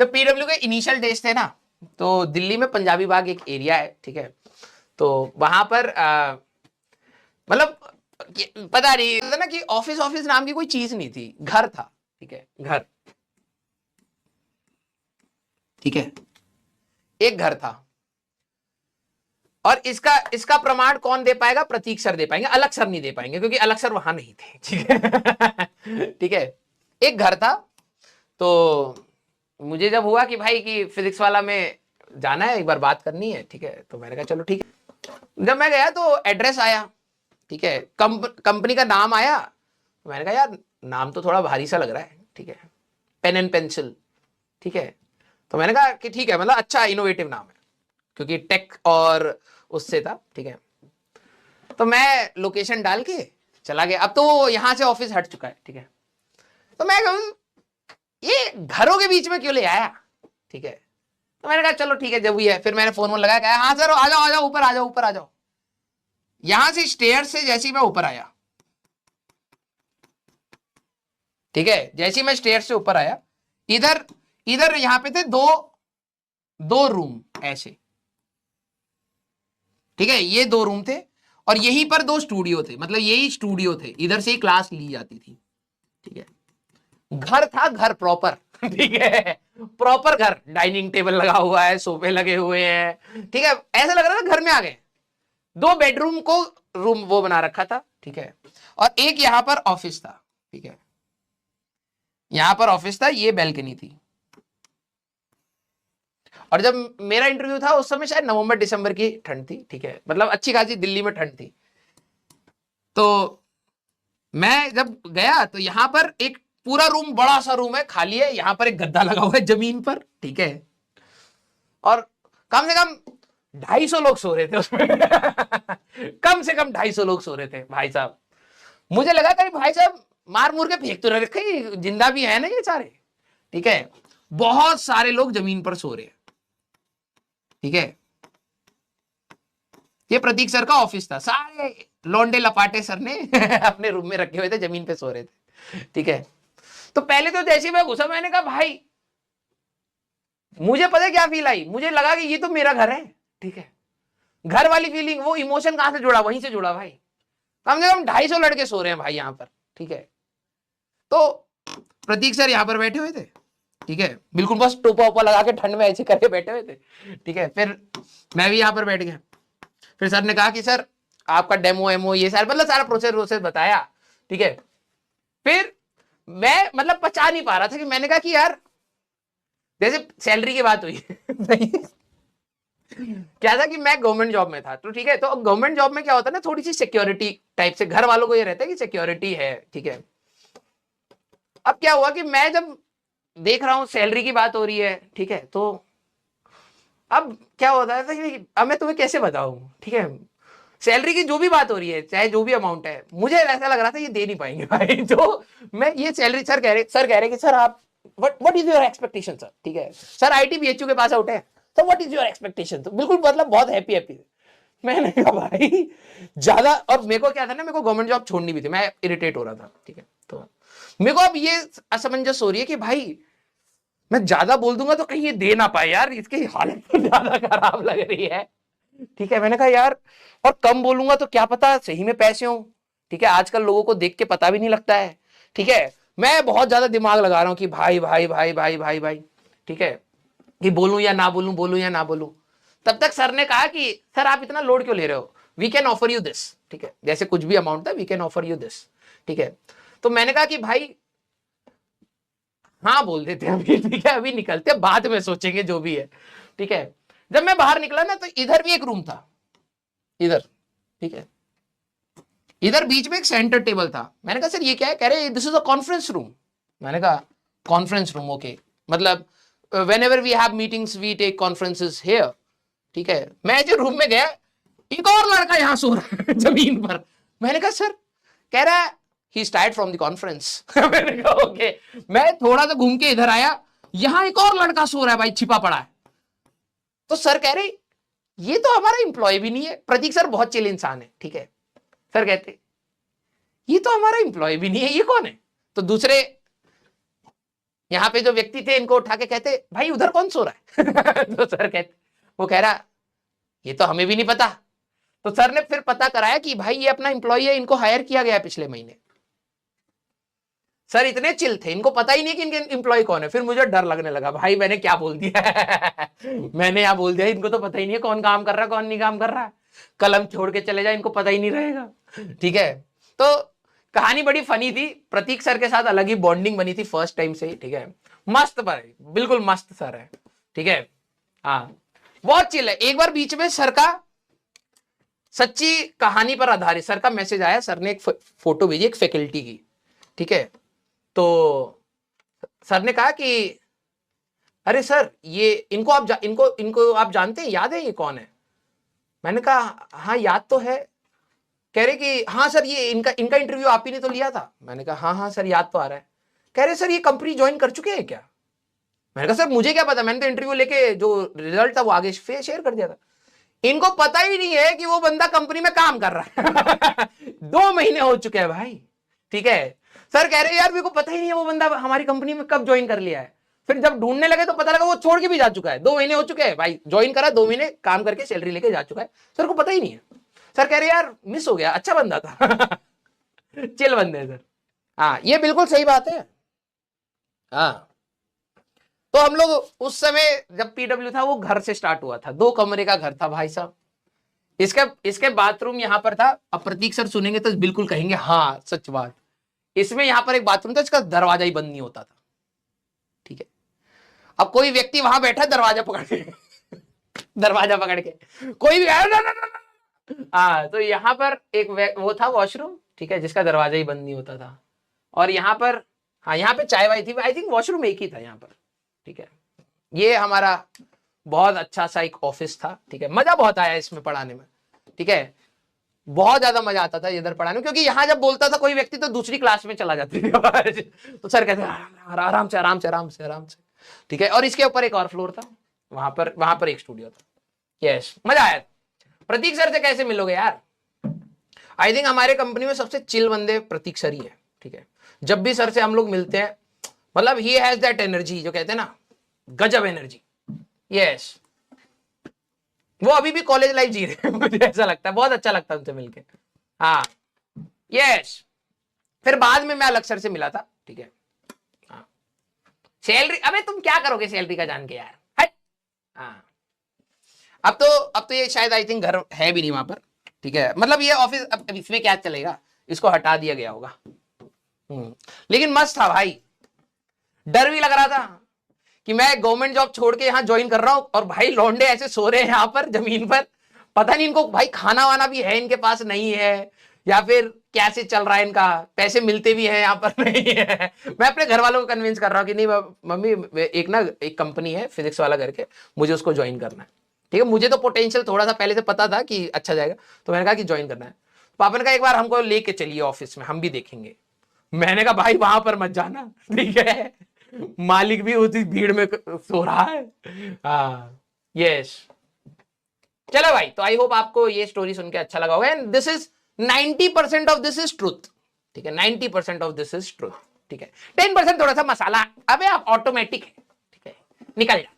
जब पीडब्ल्यू के initial days थे ना, तो दिल्ली में पंजाबी बाग एक एरिया है, ठीक है, तो वहां पर मतलब पता नहीं था ना कि ऑफिस ऑफिस नाम की कोई चीज नहीं थी, घर था, ठीक है, घर, ठीक है, एक घर था। और इसका इसका प्रमाण कौन दे पाएगा? प्रतीक सर दे पाएंगे, अलग सर नहीं दे पाएंगे क्योंकि अलग सर वहां नहीं थे, ठीक है। ठीक है, एक घर था। तो मुझे जब हुआ कि भाई कि फिजिक्स वाला में जाना है, एक बार बात करनी है, ठीक है, तो मैंने कहा चलो ठीक है। जब मैं गया तो एड्रेस आया, ठीक है, कंपनी का नाम आया, तो मैंने कहा यार नाम तो थोड़ा भारी सा लग रहा है, ठीक है, पेन एंड पेंसिल, ठीक है, तो मैंने कहा कि ठीक है, मतलब अच्छा इनोवेटिव नाम है क्योंकि टेक और उससे था, ठीक है। तो मैं लोकेशन डाल के चला गया, अब तो वो यहां से ऑफिस हट चुका है, ठीक है। तो मैं कहूँ ये घरों के बीच में क्यों ले आया, ठीक है। तो मैंने कहा चलो ठीक है, जब भी है, फिर मैंने फोन लगाया, कहा हाँ सर आ जाओ आ जाओ, ऊपर आ जाओ, ऊपर आ जाओ। यहां से स्टेयर से जैसे ही मैं ऊपर आया, ठीक है, जैसे ही मैं स्टेयर से ऊपर आया, इधर इधर यहां पे थे दो दो रूम ऐसे, ठीक है, ये दो रूम थे और यहीं पर दो स्टूडियो थे, मतलब यही स्टूडियो थे, इधर से ही क्लास ली जाती थी, ठीक है। घर था, घर प्रॉपर, ठीक है, प्रॉपर घर, डाइनिंग टेबल लगा हुआ है, सोफे लगे हुए हैं, ठीक है, ऐसा लग रहा था घर में आ गए। दो बेडरूम को रूम वो बना रखा था, ठीक है, और एक यहां पर ऑफिस था, ठीक है, यहां पर ऑफिस था, ये बैल्कनी थी। और जब मेरा इंटरव्यू था उस समय शायद नवंबर दिसंबर की ठंड थी, ठीक है, मतलब अच्छी खासी दिल्ली में ठंड थी। तो मैं जब गया तो यहां पर एक पूरा रूम, बड़ा सा रूम है, खाली है, यहां पर एक गद्दा लगा हुआ है जमीन पर, ठीक है, और कम से कम 250 लोग सो रहे थे उसमें। कम से कम 250 लोग सो रहे थे भाई साहब। मुझे लगा कहीं भाई साहब मार मुर के फेंक तो रहे, कहीं जिंदा भी है ना ये सारे, ठीक है। बहुत सारे लोग जमीन पर सो रहे हैं, ठीक है। ये प्रतीक सर का ऑफिस था, सारे लौंडे लपाटे सर ने अपने रूम में रखे हुए थे, जमीन पे सो रहे थे, ठीक है। तो पहले तो जैसे मैं घुसा, मैंने कहा भाई, मुझे पता है क्या फील आई, मुझे लगा कि ये तो मेरा घर है, ठीक है। घर वाली फीलिंग, वो इमोशन कहां से जुड़ा, वहीं से जुड़ा भाई। कम से कम 250 लड़के सो रहे हैं भाई यहां पर, ठीक है। तो प्रतीक सर यहां पर बैठे हुए थे, ठीक है, बिल्कुल बस टोपा ओपा लगा के ठंड में ऐसे करके बैठे हुए थे, ठीक है। फिर मैं भी यहां पर बैठ गया। फिर सर ने कहा कि सर आपका डेमो एमो ये सारा, मतलब सारा प्रोसेस बताया, ठीक है। फिर मैं मतलब पचा नहीं पा रहा था कि मैंने कहा कि यार जैसे सैलरी की बात हुई क्या था कि मैं गवर्नमेंट जॉब में था, तो ठीक है, तो गवर्नमेंट जॉब में क्या होता है ना, थोड़ी सी सिक्योरिटी टाइप से, घर वालों को ये रहता है कि सिक्योरिटी है, ठीक है। अब क्या हुआ कि मैं जब देख रहा हूं सैलरी की बात हो रही है, ठीक है, तो अब क्या होता है कि अब मैं तुम्हें कैसे बताऊं, ठीक है, सैलरी की जो भी बात हो रही है, चाहे जो भी अमाउंट है, मुझे ऐसा लग रहा था ये दे नहीं पाएंगे भाई। जो मैं ये सैलरी, सर कह रहे कि सर आप what is your expectation sir, ठीक है, सर आईटी बीएचयू के पास आउट है, तो व्हाट इज योर एक्सपेक्टेशन, तो बिल्कुल मतलब बहुत हैप्पी हैप्पी। मैंने कहा भाई ज्यादा, और मेरे को क्या था ना, मेरे को गवर्नमेंट जॉब छोड़नी भी थी, मैं इरिटेट हो रहा था, ठीक है। तो मेरे को अब ये असमंजस हो रही है कि भाई मैं ज्यादा बोल दूंगा तो कहीं ये दे ना पाए यार, इसकी हालत तो ज्यादा खराब लग रही है, ठीक है। मैंने कहा यार, और कम बोलूंगा तो क्या पता सही में पैसे हो, ठीक है, आजकल लोगों को देख के पता भी नहीं लगता है, ठीक है। मैं बहुत ज्यादा दिमाग लगा रहा हूं कि भाई भाई भाई भाई भाई भाई, ठीक है, कि बोलूं या ना बोलूं, बोलूं या ना बोलूं। तब तक सर ने कहा कि सर आप इतना लोड क्यों ले रहे हो, we can offer you this, ठीक है, जैसे कुछ भी अमाउंट था, we can offer you this, ठीक है। तो मैंने कहा कि भाई हाँ बोल देते हैं अभी, ठीक है, अभी निकलते बाद में सोचेंगे जो भी है, ठीक है। जब मैं बाहर निकला ना, तो इधर भी एक रूम था, इधर, ठीक है, इधर बीच में एक सेंटर टेबल था। मैंने कहा सर ये क्या है, कह रहे this is a conference room. मैंने कहा कॉन्फ्रेंस रूम, ओके, मतलब whenever we have meetings we take conferences here, ठीक है। मैं जो रूम में गया, एक और लड़का यहां सो रहा है जमीन पर। मैंने कहा सर, कह रहा है ही स्टार्ट फ्रॉम द कॉन्फ्रेंस। मैंने कहा ओके। मैं थोड़ा सा घूम के इधर आया, यहां एक और लड़का सो रहा है भाई, छिपा पड़ा है। तो सर कह रहे ये तो हमारा इंप्लॉय भी नहीं है। प्रतीक सर बहुत चिल इंसान है, ठीक है। सर कहते ये तो हमारा इंप्लॉय भी नहीं है, ये कौन है? तो दूसरे यहाँ पे जो व्यक्ति थे इनको उठा के कहते भाई उधर कौन सो रहा है तो सर कहते, वो कह रहा ये तो हमें भी नहीं पता। तो सर ने फिर पता कराया कि भाई ये अपना एम्प्लॉय है, इनको हायर किया गया पिछले महीने। सर इतने चिल थे, इनको पता ही नहीं कि इनके एम्प्लॉय कौन है। फिर मुझे डर लगने लगा, भाई मैंने क्या बोल दिया मैंने यहाँ बोल दिया इनको तो पता ही नहीं है कौन काम कर रहा है कौन नहीं काम कर रहा है, कलम छोड़ के चले जाए इनको पता ही नहीं रहेगा। ठीक है, तो कहानी बड़ी फनी थी, प्रतीक सर के साथ अलग ही बॉन्डिंग बनी थी फर्स्ट टाइम से ही। ठीक है, मस्त भाई, बिल्कुल मस्त सर है। ठीक है, हाँ बहुत चिल है। एक बार बीच में सर का सच्ची कहानी पर आधारित सर का मैसेज आया, सर ने एक फोटो भेजी एक फैकल्टी की। ठीक है, तो सर ने कहा कि अरे सर ये इनको आप जानते हैं, याद है ये कौन है? मैंने कहा हाँ याद तो है। कह रहे कि हाँ सर ये इनका इंटरव्यू आप ही ने तो लिया था। मैंने कहा हाँ हाँ सर याद तो आ रहा है। कह रहे सर ये कंपनी ज्वाइन कर चुके हैं क्या? मैंने कहा सर मुझे क्या पता, मैंने तो इंटरव्यू लेके जो रिजल्ट था वो आगे शेयर कर दिया था। इनको पता ही नहीं है कि वो बंदा कंपनी में काम कर रहा है 2 महीने हो चुके हैं भाई। ठीक है, सर कह रहे यार मेरे को पता ही नहीं है वो बंदा हमारी कंपनी में कब ज्वाइन कर लिया है। फिर जब ढूंढने लगे तो पता लगा वो छोड़ के भी जा चुका है, 2 महीने हो चुके हैं भाई, ज्वाइन करा 2 महीने काम करके सैलरी लेके जा चुका है, सर को पता ही नहीं है। सर कह रहे यार मिस हो गया, अच्छा बंदा था चिल बंदे है सर। हाँ ये बिल्कुल सही बात है। हाँ तो हम लोग उस समय जब पीडब्ल्यू था वो घर से स्टार्ट हुआ था, 2 कमरे का घर था भाई साहब। इसके बाथरूम यहां पर था। अब प्रतीक सर सुनेंगे तो बिल्कुल कहेंगे हाँ सच बात, इसमें यहां पर एक बाथरूम था, इसका दरवाजा ही बंद नहीं होता था। ठीक है, अब कोई व्यक्ति वहां बैठा दरवाजा पकड़ के दरवाजा पकड़ के कोई भी हाँ, तो यहां पर एक वो था वॉशरूम। ठीक है, जिसका दरवाजा ही बंद नहीं होता था। और यहाँ पर हाँ यहाँ पे चाय वाई थी, आई थिंक वॉशरूम एक ही था यहाँ पर। ठीक है, ये हमारा बहुत अच्छा सा एक ऑफिस था। ठीक है, मजा बहुत आया इसमें पढ़ाने में। ठीक है, बहुत ज्यादा मजा आता था इधर पढ़ाने में, क्योंकि यहाँ जब बोलता था कोई व्यक्ति तो दूसरी क्लास में चला जाती थी तो सर कहते आराम से आराम से आराम से आराम से। ठीक है, और इसके ऊपर एक और फ्लोर था, वहां पर एक स्टूडियो था। यस, मजा आया। प्रतीक सर से कैसे मिलोगे यार? आई थिंक हमारे कंपनी में सबसे चिल बंदे प्रतीक सर ही है। ठीक है, जब भी सर से हम लोग मिलते हैं, मतलब ही हैज दैट एनर्जी, जो कहते हैं ना गजब एनर्जी। यस, वो अभी भी कॉलेज लाइफ जी रहे हैं मुझे ऐसा लगता है, बहुत अच्छा लगता है उनसे मिलके। हाँ यस, फिर बाद में मैं अलग सर से मिला था। ठीक है, हाँ सैलरी, अबे तुम क्या करोगे सैलरी का जान के यार, हट। हाँ अब तो ये शायद आई थिंक घर है भी नहीं वहां पर। ठीक है, मतलब ये ऑफिस अब इसमें क्या चलेगा, इसको हटा दिया गया होगा। लेकिन मस्त था भाई, डर भी लग रहा था कि मैं गवर्नमेंट जॉब छोड़ के यहाँ ज्वाइन कर रहा हूं और भाई लौंडे ऐसे सो रहे हैं यहाँ पर जमीन पर, पता नहीं इनको भाई खाना वाना भी है इनके पास नहीं है, या फिर कैसे चल रहा है इनका, पैसे मिलते भी हैं यहाँ पर नहीं है। मैं अपने घर वालों को कन्विंस कर रहा हूँ कि नहीं मम्मी एक कंपनी है फिजिक्स वाला करके, मुझे उसको ज्वाइन करना है। ठीक है, मुझे तो पोटेंशियल थोड़ा सा पहले से पता था कि अच्छा जाएगा, तो मैंने कहा कि ज्वाइन करना है। पापा ने कहा एक बार हमको लेके चलिए ऑफिस में, हम भी देखेंगे। मैंने कहा भाई वहां पर मत जाना, ठीक है, मालिक भी उसी भीड़ में सो रहा है। हाँ यस, चलो भाई, तो आई होप आपको ये स्टोरी सुन के अच्छा लगा होगा। And this is 90% of this is truth. ठीक है, 90% ऑफ दिस इज ट्रूथ। ठीक है, 10% थोड़ा सा मसाला, अबे आप ऑटोमेटिक है। ठीक है, निकल जा।